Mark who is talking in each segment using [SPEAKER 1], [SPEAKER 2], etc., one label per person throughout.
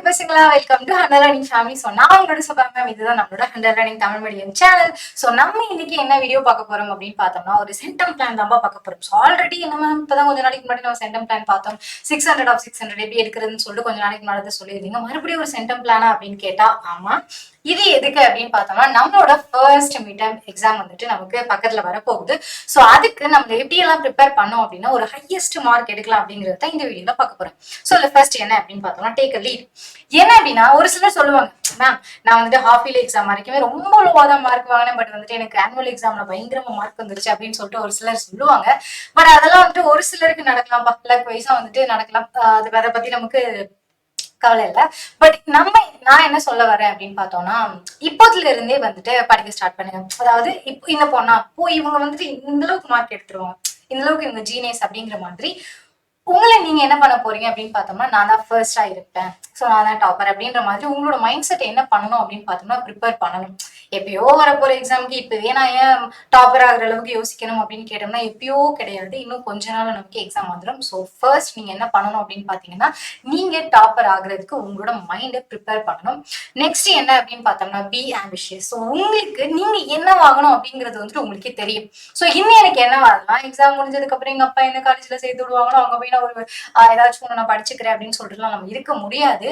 [SPEAKER 1] பசங்களா welcome to Hunter learning family. So நான் உங்களோட சுபா மேம். இதுதான் நம்மளோட Hunter learning Tamil medium channel. So நம்ம இன்னைக்கு என்ன வீடியோ பார்க்க போறோம் அப்படின்னு பார்த்தோம்னா ஒரு சென்டம் பிளான் தான் பார்க்க போறோம். ஸோ ஆல்ரெடி என்ன மேம் இப்பதான் கொஞ்ச நாளைக்கு முன்னாடி நம்ம சென்டம் பிளான் பார்த்தோம். 600 எப்படி எடுக்கிறதுன்னு சொல்லிட்டு கொஞ்ச நாளைக்கு முன்னாடி சொல்லியிருந்தீங்க. மறுபடியும் ஒரு சென்டம் பிளானா அப்படின்னு கேட்டா ஆமா. இது எதுக்கு அப்படின்னு பார்த்தோம்னா நம்மளோட ஃபர்ஸ்ட் மிட்டம் எக்ஸாம் வந்துட்டு நமக்கு பக்கத்துல வரப்போகுது. ஸோ அதுக்கு நம்ம எப்படி எல்லாம் ப்ரிப்பேர் பண்ணோம் அப்படின்னா ஒரு ஹையஸ்ட் மார்க் எடுக்கலாம் அப்படிங்கறத இந்த வீடியோல பார்க்க போறேன். ஸோ இதுல ஃபர்ஸ்ட் என்ன அப்படின்னு பார்த்தோம்னா டேக் அ லீட். என்ன அப்படின்னா ஒரு சிலர் சொல்லுவாங்க, மேம் நான் வந்துட்டு ஹாஃப் இயர்லி எக்ஸாம் வரைக்குமே ரொம்ப லோவா தான் மார்க் வாங்கினேன், பட் வந்துட்டு எனக்கு ஆனுவல் எக்ஸாம்ல பயங்கரமா மார்க் வந்துருச்சு அப்படின்னு சொல்லிட்டு ஒரு சிலர் சொல்லுவாங்க. பட் அதெல்லாம் வந்துட்டு ஒரு சிலருக்கு நடக்கலாம், லக் வைஸா வந்துட்டு நடக்கலாம். அதை பத்தி நமக்கு கவலை இல்லை. பட் நான் என்ன சொல்ல வரேன் அப்படின்னு பார்த்தோம்னா இப்போதுல இருந்தே வந்துட்டு படிக்க ஸ்டார்ட் பண்ணுங்க. அதாவது இப்போ இந்த பொண்ணா இவங்க வந்துட்டு இந்த அளவுக்கு மார்க் எடுத்துருவாங்க, இந்த அளவுக்கு இவங்க ஜீனியஸ் அப்படிங்கிற மாதிரி உங்களை நீங்க என்ன பண்ண போறீங்க அப்படின்னு பார்த்தோம்னா நான் தான் ஃபர்ஸ்டா இருப்பேன், ஸோ நான் தான் டாப்பர் அப்படின்ற மாதிரி உங்களோட மைண்ட் செட் என்ன பண்ணணும் அப்படின்னு பார்த்தோம்னா ப்ரிப்பேர் பண்ணணும். எப்பயோ வரப்போற எக்ஸாமுக்கு இப்பவே நான் ஏன் டாப்பர் ஆகிற அளவுக்கு யோசிக்கணும் அப்படின்னு கேட்டோம்னா எப்பயோ கிடையாது, இன்னும் கொஞ்ச நாள் நமக்கு எக்ஸாம் வந்துடும். ஸோ ஃபர்ஸ்ட் நீங்க என்ன பண்ணணும் அப்படின்னு பாத்தீங்கன்னா நீங்க டாப்பர் ஆகுறதுக்கு உங்களோட மைண்டை ப்ரிப்பேர் பண்ணணும். நெக்ஸ்ட் என்ன அப்படின்னு பார்த்தோம்னா பி ஆம்பிஷியஸ். ஸோ உங்களுக்கு நீங்க என்ன வாங்கணும் அப்படிங்கிறது வந்துட்டு உங்களுக்கே தெரியும். ஸோ இன்னும் எனக்கு என்ன வரலாம், எக்ஸாம் முடிஞ்சதுக்கு அப்புறம் எங்க அப்பா என்ன காலேஜ்ல சேர்த்து விடுவாங்களோ அங்க போய் நான் ஒரு ஏதாச்சும் ஒண்ணு நான் படிச்சுக்கிறேன் அப்படின்னு சொல்லிட்டுலாம் நம்ம இருக்க முடியாது.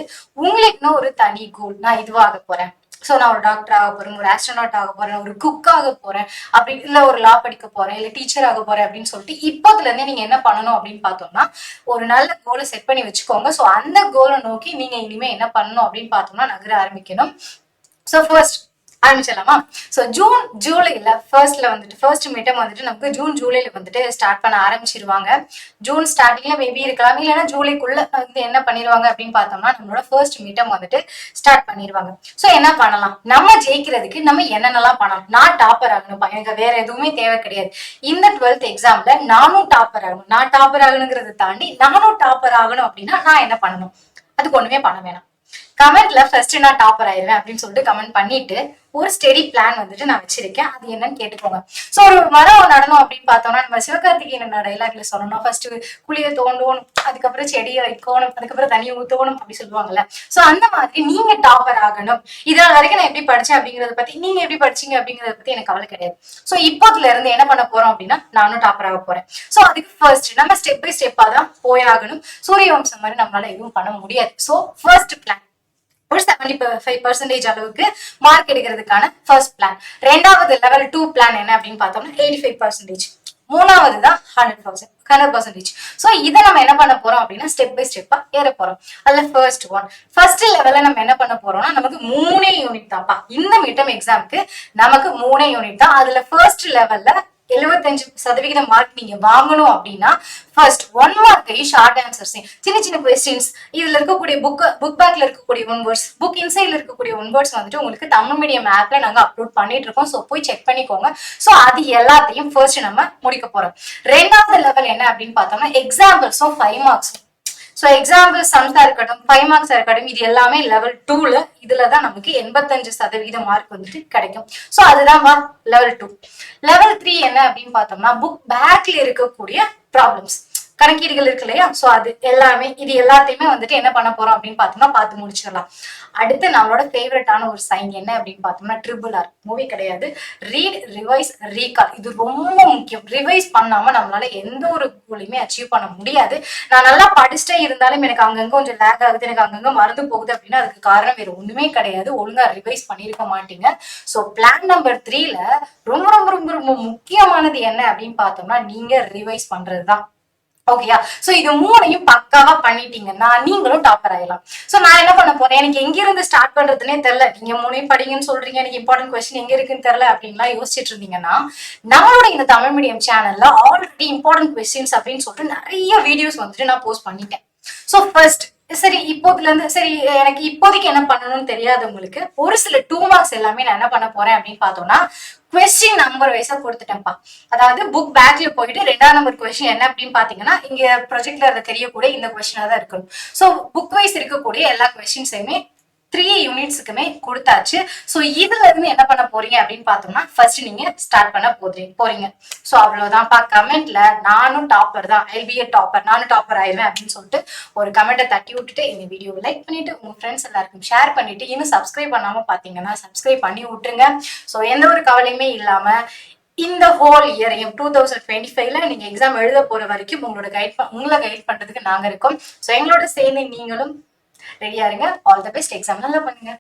[SPEAKER 1] உங்களுக்குன்னு ஒரு தனி கோல், நான் இதுவாக போறேன், ஸோ நான் ஒரு டாக்டர் ஆக போறேன், ஒரு ஆஸ்ட்ரோனாட் ஆக போறேன், ஒரு குக் ஆக போறேன், அப்படி இல்ல ஒரு லா படிக்க போறேன், இல்ல டீச்சர் ஆக போறேன் அப்படின்னு சொல்லிட்டு இப்போதுல இருந்தே நீங்க என்ன பண்ணணும் அப்படின்னு பார்த்தோம்னா ஒரு நல்ல கோலை செட் பண்ணி வச்சுக்கோங்க. ஸோ அந்த கோலை நோக்கி நீங்க இனிமே என்ன பண்ணணும் அப்படின்னு பார்த்தோம்னா நகர ஆரம்பிக்கணும். ஸோ ஃபர்ஸ்ட் ஆரம்பிச்சிடலாமா? ஸோ ஜூன் ஜூலைல ஃபர்ஸ்ட் மிட்டம் வந்துட்டு நமக்கு ஜூன் ஜூலைல வந்துட்டு ஸ்டார்ட் பண்ண ஆரம்பிச்சிருவாங்க. ஜூன் ஸ்டார்டிங்ல மேபி இருக்கலாம், இல்லைன்னா ஜூலைக்குள்ள வந்து என்ன பண்ணிடுவாங்க அப்படின்னு பார்த்தோம்னா நம்மளோட ஃபர்ஸ்ட் மிட்டம் வந்துட்டு ஸ்டார்ட் பண்ணிடுவாங்க. ஸோ என்ன பண்ணலாம், நம்ம ஜெயிக்கிறதுக்கு நம்ம என்னென்னலாம் பண்ணலாம். நான் டாப்பர் ஆகணும், எனக்கு வேற எதுவுமே தேவை கிடையாது. இந்த 12th எக்ஸாம்ல நானும் டாப்பர் ஆகணும். நான் டாப்பர் ஆகணுங்கிறத தாண்டி நானும் டாப்பர் ஆகணும் அப்படின்னா நான் என்ன பண்ணணும், அதுக்கு ஒண்ணுமே பண்ண வேணாம். கமெண்ட்ல ஃபர்ஸ்ட் நான் டாப்பர் ஆயிருவேன் அப்படின்னு சொல்லிட்டு கமெண்ட் பண்ணிட்டு ஒரு ஸ்டெடி பிளான் வந்துட்டு நான் வச்சிருக்கேன், அது என்னன்னு கேட்டுக்கோங்க. சோ ஒரு மரம் நடணும் அப்படின்னு பார்த்தோம்னா நம்ம சிவகார்த்திகேயன் டைலாக்ல சொல்லணும், ஃபர்ஸ்ட் குழிய தோண்டணும், அதுக்கப்புறம் செடியை வைக்கணும், அதுக்கப்புறம் தண்ணியை ஊத்தணும் அப்படி சொல்லுவாங்கல்ல. சோ அந்த மாதிரி நீங்க டாப்பர் ஆகணும். இதனால வரைக்கும் நான் எப்படி படிச்சேன் அப்படிங்கறத பத்தி, நீங்க எப்படி படிச்சீங்க அப்படிங்கறத பத்தி எனக்கு கவலை கிடையாது. சோ இப்போதுல இருந்து என்ன பண்ண போறோம் அப்படின்னா நானும் டாப்பர் ஆக போறேன். சோ அதுக்கு ஃபர்ஸ்ட் நம்ம ஸ்டெப் பை ஸ்டெப்பா தான் போயாகணும். சூரிய வம்சம் மாதிரி நம்மளால எதுவும் பண்ண முடியாது. சோ ஃபர்ஸ்ட் பிளான் ஒரு 75% அளவுக்கு மார்க் எடுக்கிறதுக்கான ஃபர்ஸ்ட் பிளான். ரெண்டாவது லெவல் 2 பிளான் என்ன அப்படின்னு பார்த்தோம்னா 85%. மூணாவது தான் 100%. சோ இதை நம்ம என்ன பண்ண போறோம் அப்படின்னா ஸ்டெப் பை ஸ்டெப்பா ஏற போறோம். அதுல ஃபர்ஸ்ட் லெவல்ல நம்ம என்ன பண்ண போறோம்னா நமக்கு 3 யூனிட் தான்ப்பா. இந்த மிட்டம் எக்ஸாமுக்கு நமக்கு 3 யூனிட் தான். அதுல ஃபர்ஸ்ட் லெவல்ல 75% மார்க் நீங்க வாங்கணும் அப்படின்னா ஃபர்ஸ்ட் 1 மார்க்கையும் ஷார்ட் ஆன்சர்ஸ், சின்ன சின்ன கொஸ்டின்ஸ், இதுல இருக்கக்கூடிய புக் பேக்ல இருக்கக்கூடிய 1 வேர்ட்ஸ், புக் இன்சைட்ல இருக்கக்கூடிய 1 வேர்ட்ஸ் வந்துட்டு உங்களுக்கு தமிழ் மீடியம் ஆப்ல நாங்க அப்லோட் பண்ணிட்டு இருக்கோம். ஸோ போய் செக் பண்ணிக்கோங்க. ஸோ அது எல்லாத்தையும் ஃபர்ஸ்ட் நம்ம முடிக்க போறோம். ரெண்டாவது லெவல் என்ன அப்படின்னு பார்த்தோம்னா எக்ஸாம்பிள்ஸும் 5 மார்க்ஸ். ஸோ எக்ஸாம்பிள் சம்ஸா இருக்கட்டும், 5 மார்க்ஸா இருக்கட்டும், இது எல்லாமே லெவல் 2ல இதுலதான் நமக்கு 85% மார்க் வந்துட்டு கிடைக்கும். ஸோ அதுதான் லெவல் 2. லெவல் 3 என்ன அப்படின்னு பார்த்தோம்னா புக் பேக்ல இருக்கக்கூடிய ப்ராப்ளம்ஸ், கணக்கீடுகள் இருக்கு இல்லையா. சோ அது எல்லாமே இது எல்லாத்தையுமே வந்துட்டு என்ன பண்ண போறோம் அப்படின்னு பார்த்தோம்னா பார்த்து முடிச்சிடலாம். அடுத்து நம்மளோட ஃபேவரட்டான ஒரு சைன் என்ன அப்படின்னு பார்த்தோம்னா RRR மூவி கிடையாது, ரீட் ரிவைஸ் ரீகால். இது ரொம்ப முக்கியம். ரிவைஸ் பண்ணாம நம்மளால எந்த ஒரு கோலையுமே அச்சீவ் பண்ண முடியாது. நான் நல்லா படிச்சுட்டே இருந்தாலும் எனக்கு அங்கங்க கொஞ்சம் லேக் ஆகுது, எனக்கு அங்கங்க மறந்து போகுது அப்படின்னா அதுக்கு காரணம் வேற ஒண்ணுமே கிடையாது, ஒழுங்கா ரிவைஸ் பண்ணிருக்க மாட்டீங்க. சோ பிளான் நம்பர் 3ல ரொம்ப ரொம்ப ரொம்ப ரொம்ப முக்கியமானது என்ன அப்படின்னு பார்த்தோம்னா நீங்க ரிவைஸ் பண்றதுதான். ஓகேயா? சோ இது 3ஐயும் பக்காவா பண்ணிட்டீங்கன்னா நீங்களும் டாப்பர் ஆயிடலாம். சோ நான் என்ன பண்ண போறேன், எனக்கு எங்க இருந்து ஸ்டார்ட் பண்றதுன்னே தெரியல, நீங்க 3ஐயும் படிங்கன்னு சொல்றீங்க, எனக்கு இம்பார்ட்டன்ட் கொஸ்டின் எங்க இருக்குன்னு தெரியல அப்படின்லாம் யோசிச்சுட்டு இருந்தீங்கன்னா நம்மளோட இந்த தமிழ் மீடியம் சேனல்ல ஆல்ரெடி இம்பார்ட்டன்ட் கொஸ்டின்ஸ் அப்படின்னு சொல்லிட்டு நிறைய வீடியோஸ் வந்துட்டு நான் போஸ்ட் பண்ணிட்டேன். சோ ஃபர்ஸ்ட் சரி இப்போதுல இருந்து சரி எனக்கு இப்போதைக்கு என்ன பண்ணணும்னு தெரியாதவங்களுக்கு ஒரு சில 2 மார்க்ஸ் எல்லாமே நான் என்ன பண்ண போறேன் அப்படின்னு பார்த்தோம்னா கொஸ்டின் நம்பர் வைஸா கொடுத்துட்டேன்ப்பா. அதாவது புக் பேக்ல போயிட்டு 2ஆம் நம்பர் கொஸ்டின் என்ன அப்படின்னு பாத்தீங்கன்னா இங்க ப்ரொஜெக்ட்ல அதை தெரியக்கூடிய இந்த கொஸ்டினா தான் இருக்கணும். சோ புக் வைஸ் இருக்கக்கூடிய எல்லா கொஸ்டின்ஸையுமே 3 யூனிட்ஸுக்குமே கொடுத்தாச்சு. ஸோ இதுல இருந்து என்ன பண்ண போறீங்க அப்படின்னு பார்த்தோம்னா ஃபர்ஸ்ட் நீங்க ஸ்டார்ட் பண்ண போறீங்க. ஸோ அவ்வளவுதான்ப்பா. கமெண்ட்ல நானும் டாப்பர் தான், ஐபிஏ டாப்பர், நானும் டாப்பர் ஆயிடுவேன் அப்படின்னு சொல்லிட்டு ஒரு கமெண்ட்டை தட்டி விட்டுட்டு இந்த வீடியோவை லைக் பண்ணிட்டு உங்க ஃப்ரெண்ட்ஸ் எல்லாருக்கும் ஷேர் பண்ணிட்டு, இன்னும் சப்ஸ்கிரைப் பண்ணாம பாத்தீங்கன்னா சப்ஸ்கிரைப் பண்ணி விட்டுருங்க. ஸோ எந்த ஒரு கவலையுமே இல்லாம இந்த ஹோல் இயரையும் 2025ல நீங்க எக்ஸாம் எழுத போற வரைக்கும் உங்களை கைட் பண்றதுக்கு நாங்க இருக்கோம். ஸோ எங்களோட சேர்ந்து நீங்களும் ரெடியா இருங்க. All the best. எக்ஸாம் நல்லா பண்ணுங்க.